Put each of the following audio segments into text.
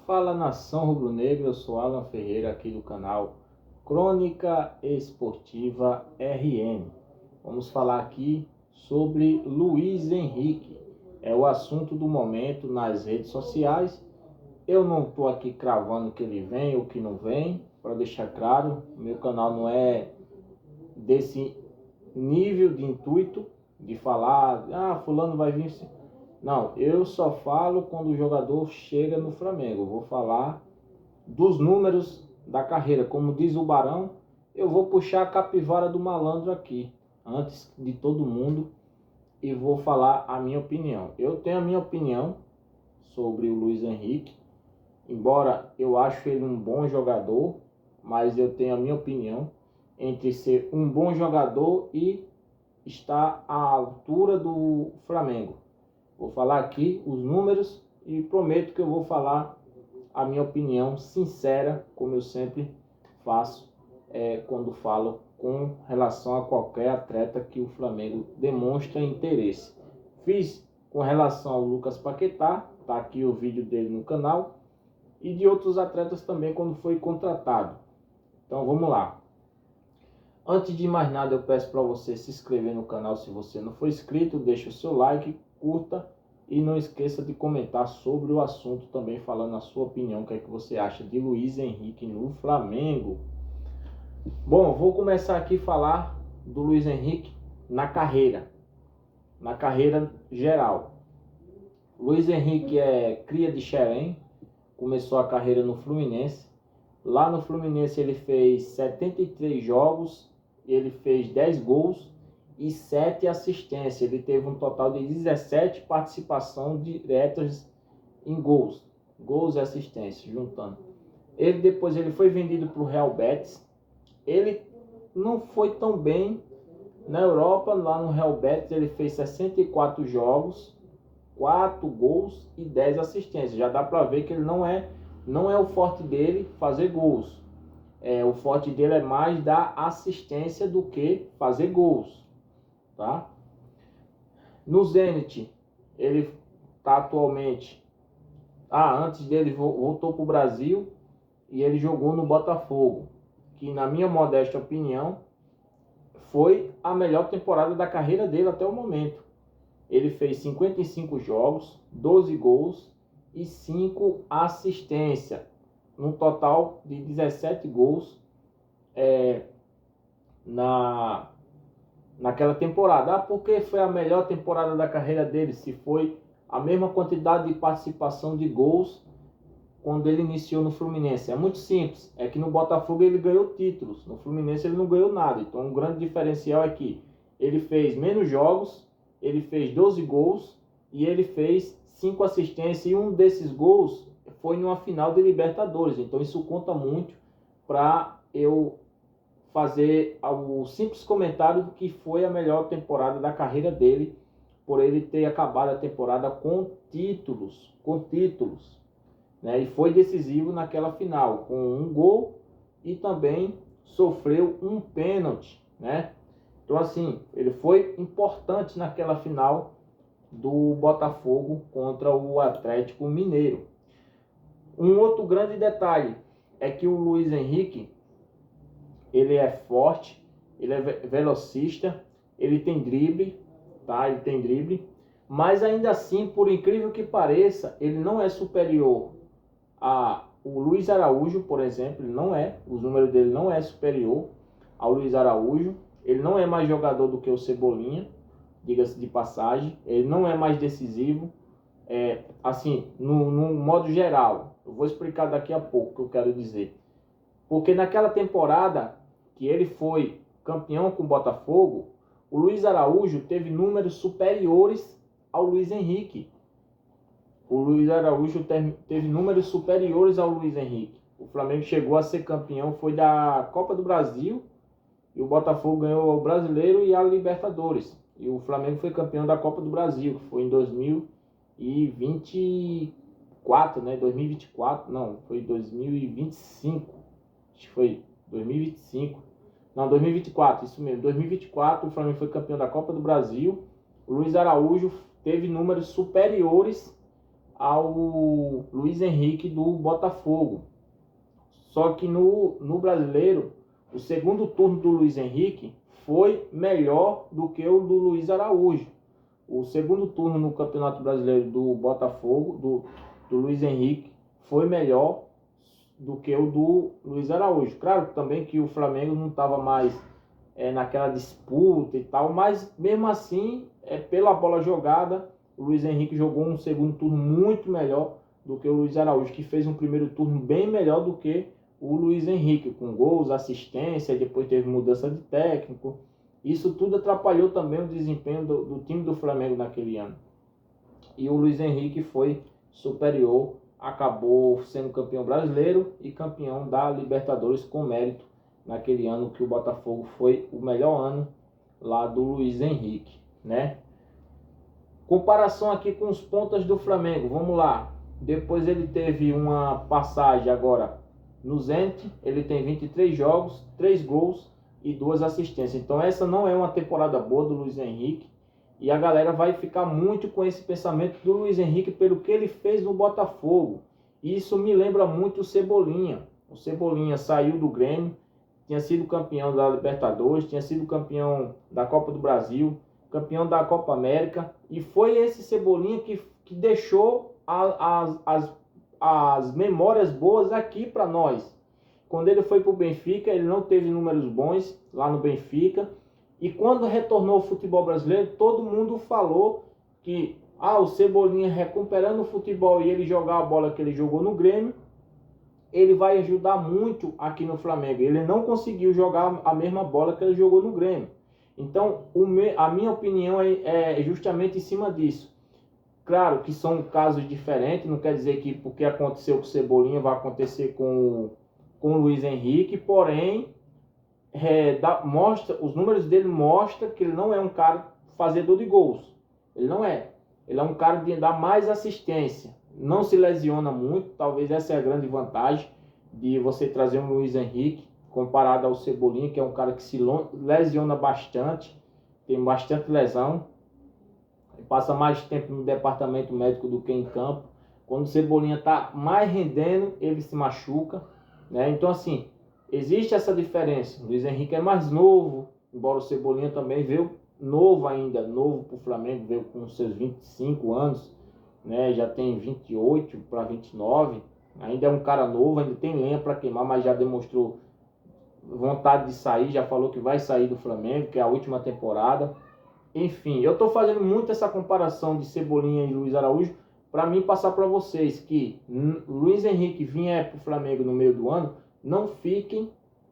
Fala nação rubro-negra, eu sou Alan Ferreira aqui do canal Crônica Esportiva RN. Vamos falar aqui sobre Luiz Henrique, é o assunto do momento nas redes sociais. Eu não estou aqui cravando que ele vem ou que não vem, para deixar claro, meu canal não é desse nível de intuito de falar, fulano vai vir. Não, eu só falo quando o jogador chega no Flamengo. Eu vou falar dos números da carreira. Como diz o Barão, eu vou puxar a capivara do malandro aqui, antes de todo mundo, e vou falar a minha opinião. Eu tenho a minha opinião sobre o Luiz Henrique, embora eu acho ele um bom jogador, mas eu tenho a minha opinião entre ser um bom jogador e estar à altura do Flamengo. Vou falar aqui os números e prometo que eu vou falar a minha opinião sincera, como eu sempre faço quando falo com relação a qualquer atleta que o Flamengo demonstra interesse. Fiz com relação ao Lucas Paquetá, tá aqui o vídeo dele no canal, e de outros atletas também quando foi contratado. Então vamos lá. Antes de mais nada, eu peço para você se inscrever no canal se você não for inscrito, deixa o seu like, curta e não esqueça de comentar sobre o assunto também, falando a sua opinião, o que é que você acha de Luiz Henrique no Flamengo. Bom, vou começar aqui a falar do Luiz Henrique na carreira geral. Luiz Henrique é cria de Xerém, começou a carreira no Fluminense. Lá no Fluminense ele fez 73 jogos, ele fez 10 gols e 7 assistências. Ele teve um total de 17 participações diretas em gols e assistências, juntando. Depois ele foi vendido para o Real Betis. Ele não foi tão bem na Europa. Lá no Real Betis ele fez 64 jogos, 4 gols e 10 assistências. Já dá para ver que ele não é o forte dele fazer gols. O forte dele é mais dar assistência do que fazer gols, tá? No Zenit, ele está atualmente... antes dele voltou para o Brasil e ele jogou no Botafogo, que na minha modesta opinião foi a melhor temporada da carreira dele até o momento. Ele fez 55 jogos, 12 gols e 5 assistências, num total de 17 gols naquela temporada. Porque foi a melhor temporada da carreira dele, se foi a mesma quantidade de participação de gols quando ele iniciou no Fluminense? É muito simples, é que no Botafogo ele ganhou títulos, no Fluminense ele não ganhou nada. Então um grande diferencial é que ele fez menos jogos, ele fez 12 gols e ele fez 5 assistências, e um desses gols foi numa final de Libertadores. Então isso conta muito para eu fazer o simples comentário do que foi a melhor temporada da carreira dele, por ele ter acabado a temporada com títulos, né? E foi decisivo naquela final, com um gol, e também sofreu um pênalti, né? Então assim, ele foi importante naquela final do Botafogo contra o Atlético Mineiro. Um outro grande detalhe é que o Luiz Henrique, ele é forte, ele é velocista, ele tem drible, tá? Ele tem drible, mas ainda assim, por incrível que pareça, ele não é superior a o Luiz Araújo, por exemplo. Ele não é, os números dele não é superior ao Luiz Araújo. Ele não é mais jogador do que o Cebolinha, diga-se de passagem. Ele não é mais decisivo, assim, no modo geral. Eu vou explicar daqui a pouco o que eu quero dizer. Porque naquela temporada que ele foi campeão com o Botafogo, o Luiz Araújo teve números superiores ao Luiz Henrique. O Luiz Araújo teve números superiores ao Luiz Henrique. O Flamengo chegou a ser campeão, foi da Copa do Brasil, e o Botafogo ganhou o Brasileiro e a Libertadores. E o Flamengo foi campeão da Copa do Brasil, que foi em 2024, né? 2024, não, foi 2025. Acho que foi 2025. Não, 2024, isso mesmo. 2024 o Flamengo foi campeão da Copa do Brasil. O Luiz Araújo teve números superiores ao Luiz Henrique do Botafogo. Só que no Brasileiro, o segundo turno do Luiz Henrique foi melhor do que o do Luiz Araújo. O segundo turno no Campeonato Brasileiro do Botafogo, do Luiz Henrique, foi melhor do que o do Luiz Araújo. Claro também que o Flamengo não estava mais naquela disputa e tal, mas mesmo assim, pela bola jogada, o Luiz Henrique jogou um segundo turno muito melhor do que o Luiz Araújo, que fez um primeiro turno bem melhor do que o Luiz Henrique, com gols, assistência, depois teve mudança de técnico. Isso tudo atrapalhou também o desempenho do time do Flamengo naquele ano. E o Luiz Henrique foi superior, acabou sendo campeão brasileiro e campeão da Libertadores com mérito naquele ano que o Botafogo foi o melhor ano lá do Luiz Henrique, né? Comparação aqui com os pontas do Flamengo, vamos lá. Depois ele teve uma passagem agora no Zenit, ele tem 23 jogos, 3 gols e 2 assistências. Então essa não é uma temporada boa do Luiz Henrique. E a galera vai ficar muito com esse pensamento do Luiz Henrique pelo que ele fez no Botafogo. Isso me lembra muito o Cebolinha. O Cebolinha saiu do Grêmio, tinha sido campeão da Libertadores, tinha sido campeão da Copa do Brasil, campeão da Copa América. E foi esse Cebolinha que deixou as memórias boas aqui para nós. Quando ele foi para o Benfica, ele não teve números bons lá no Benfica. E quando retornou ao futebol brasileiro, todo mundo falou que o Cebolinha recuperando o futebol e ele jogar a bola que ele jogou no Grêmio, ele vai ajudar muito aqui no Flamengo. Ele não conseguiu jogar a mesma bola que ele jogou no Grêmio. Então, a minha opinião é justamente em cima disso. Claro que são casos diferentes, não quer dizer que porque aconteceu com o Cebolinha vai acontecer com o Luiz Henrique, porém, os números dele mostram que ele não é um cara fazedor de gols. Ele não é. Ele é um cara de dar mais assistência. Não se lesiona muito, talvez essa é a grande vantagem de você trazer um Luiz Henrique comparado ao Cebolinha, que é um cara que se lesiona bastante, tem bastante lesão, passa mais tempo no departamento médico do que em campo. Quando o Cebolinha está mais rendendo, ele se machuca, né? Então assim, existe essa diferença. O Luiz Henrique é mais novo, embora o Cebolinha também veio novo ainda, novo para o Flamengo, veio com seus 25 anos, né? Já tem 28 para 29, ainda é um cara novo, ainda tem lenha para queimar, mas já demonstrou vontade de sair, já falou que vai sair do Flamengo, que é a última temporada. Enfim, eu estou fazendo muito essa comparação de Cebolinha e Luiz Araújo para mim passar para vocês que Luiz Henrique vier para o Flamengo no meio do ano, não fiquem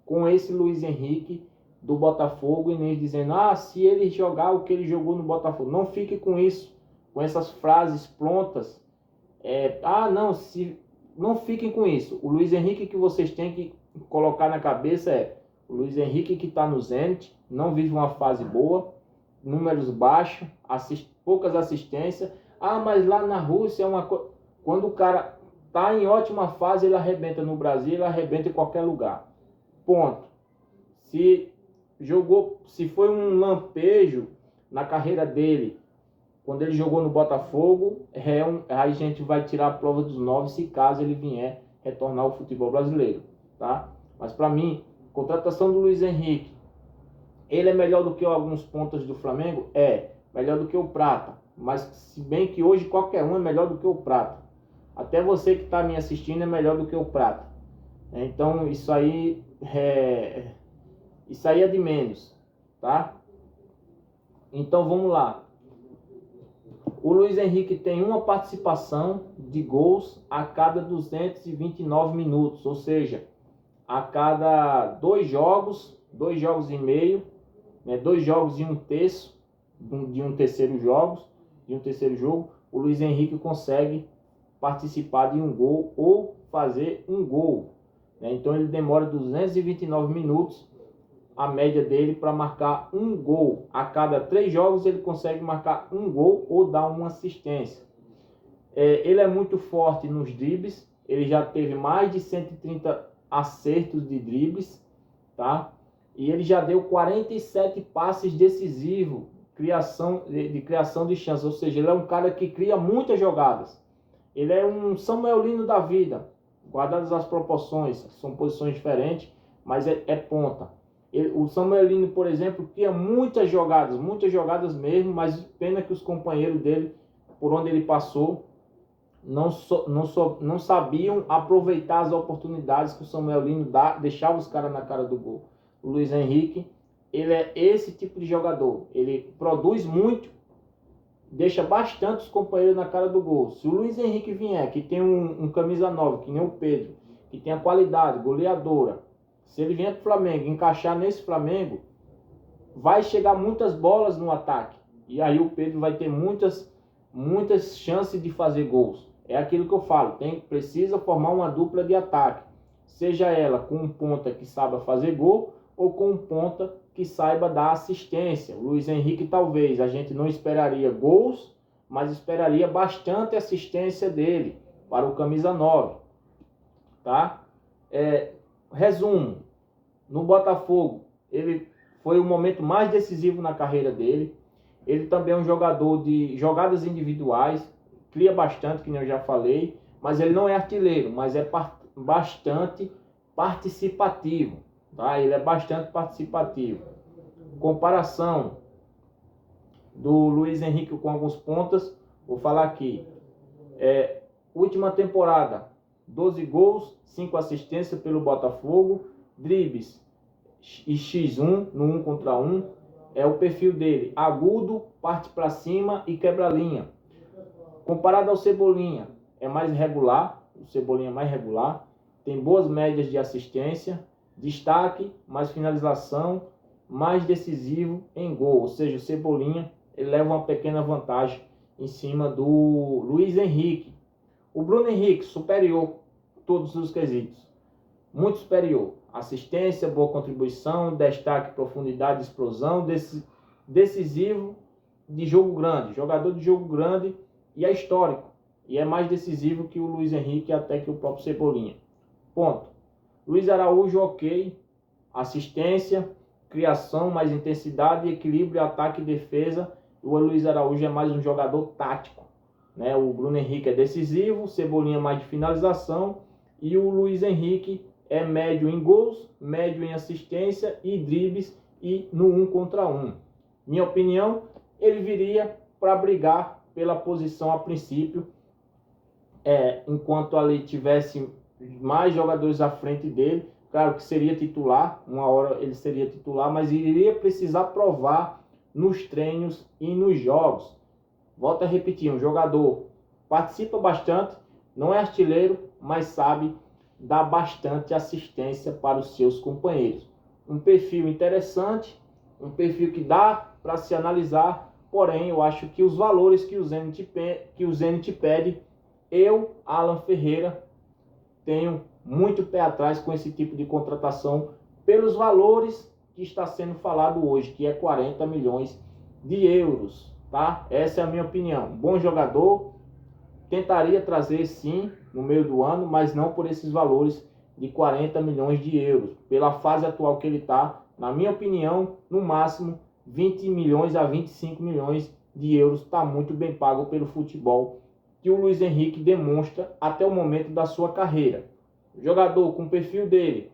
com esse Luiz Henrique do Botafogo e nem dizendo, se ele jogar o que ele jogou no Botafogo. Não fique com isso, com essas frases prontas. Não fiquem com isso. O Luiz Henrique que vocês têm que colocar na cabeça é o Luiz Henrique que está no Zenit, não vive uma fase boa, números baixos, poucas assistências. Mas lá na Rússia é uma coisa. Quando o cara está em ótima fase, ele arrebenta no Brasil, ele arrebenta em qualquer lugar. Ponto. Se foi um lampejo na carreira dele, quando ele jogou no Botafogo, aí a gente vai tirar a prova dos 9 se caso ele vier retornar ao futebol brasileiro, tá? Mas para mim, contratação do Luiz Henrique, ele é melhor do que alguns pontos do Flamengo? Melhor do que o Prata. Mas se bem que hoje qualquer um é melhor do que o Prata. Até você que está me assistindo é melhor do que o Prata. Então isso aí é de menos, tá? Então vamos lá. O Luiz Henrique tem uma participação de gols a cada 229 minutos, ou seja, a cada 2 jogos e meio, né, 2 jogos e um terço de um terceiro jogo, o Luiz Henrique consegue participar de um gol ou fazer um gol, né? Então ele demora 229 minutos, a média dele, para marcar um gol. A cada 3 jogos ele consegue marcar um gol ou dar uma assistência. Ele é muito forte nos dribles, ele já teve mais de 130 acertos de dribles, tá? E ele já deu 47 passes decisivos, criação de chances, ou seja, ele é um cara que cria muitas jogadas. Ele é um Samuel Lino da vida, guardadas as proporções, são posições diferentes, mas é ponta. O Samuel Lino, por exemplo, tinha muitas jogadas mesmo, mas pena que os companheiros dele, por onde ele passou, não sabiam aproveitar as oportunidades que o Samuel Lino deixava os caras na cara do gol. O Luiz Henrique, ele é esse tipo de jogador. Ele produz muito, deixa bastante os companheiros na cara do gol. Se o Luiz Henrique vier, que tem um camisa 9, que nem o Pedro, que tem a qualidade goleadora, se ele vier para o Flamengo, encaixar nesse Flamengo, vai chegar muitas bolas no ataque. E aí o Pedro vai ter muitas chances de fazer gols. É aquilo que eu falo, precisa formar uma dupla de ataque. Seja ela com um ponta que saiba fazer gol ou com um ponta que saiba dar assistência. O Luiz Henrique talvez a gente não esperaria gols, mas esperaria bastante assistência dele para o camisa 9. Tá? Resumo, no Botafogo, ele foi o momento mais decisivo na carreira dele. Ele também é um jogador de jogadas individuais, cria bastante, que eu já falei, mas ele não é artilheiro, mas é bastante participativo. Tá? Ele é bastante participativo. Comparação do Luiz Henrique com alguns pontas, vou falar aqui. Última temporada, 12 gols, 5 assistências pelo Botafogo, dribles e X1 no 1 contra 1. É o perfil dele, agudo, parte para cima e quebra-linha. Comparado ao Cebolinha, é mais regular, o Cebolinha é mais regular, tem boas médias de assistência, destaque, mais finalização, mais decisivo em gol. Ou seja, o Cebolinha ele leva uma pequena vantagem em cima do Luiz Henrique. O Bruno Henrique, superior, todos os quesitos, muito superior. Assistência, boa contribuição, destaque, profundidade, explosão, decisivo de jogo grande, jogador de jogo grande e é histórico. E é mais decisivo que o Luiz Henrique até que o próprio Cebolinha. Ponto. Luiz Araújo, ok. Assistência, criação, mais intensidade, equilíbrio, ataque e defesa. O Luiz Araújo é mais um jogador tático. Né? O Bruno Henrique é decisivo, o Cebolinha é mais de finalização e o Luiz Henrique é médio em gols, médio em assistência e dribles e no 1 contra 1. Minha opinião, ele viria para brigar pela posição a princípio, enquanto ali tivesse mais jogadores à frente dele. Claro que seria titular, uma hora ele seria titular, mas iria precisar provar nos treinos e nos jogos. Volto a repetir, um jogador participa bastante, não é artilheiro, mas sabe dar bastante assistência para os seus companheiros. Um perfil interessante, um perfil que dá para se analisar, porém eu acho que os valores que o Zenit pede, eu, Alan Ferreira, tenho muito pé atrás com esse tipo de contratação, pelos valores que está sendo falado hoje, que é 40 milhões de euros. Tá? Essa é a minha opinião. Bom jogador, tentaria trazer sim no meio do ano, mas não por esses valores de 40 milhões de euros. Pela fase atual que ele está, na minha opinião, no máximo 20 milhões a 25 milhões de euros está muito bem pago pelo futebol que o Luiz Henrique demonstra até o momento da sua carreira. O jogador com o perfil dele,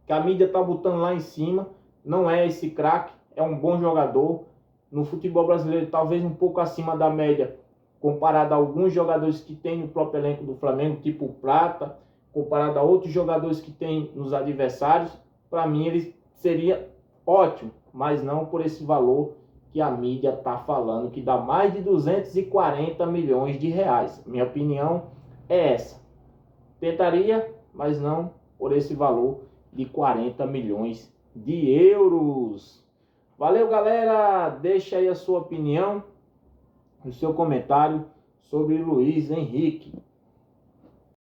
que a mídia está botando lá em cima, não é esse craque, é um bom jogador. No futebol brasileiro, talvez um pouco acima da média, comparado a alguns jogadores que tem no próprio elenco do Flamengo, tipo o Prata, comparado a outros jogadores que tem nos adversários. Para mim, ele seria ótimo, mas não por esse valor que a mídia está falando, que dá mais de 240 milhões de reais. Minha opinião é essa. Tentaria, mas não por esse valor de 40 milhões de euros. Valeu, galera! Deixa aí a sua opinião, o seu comentário sobre Luiz Henrique.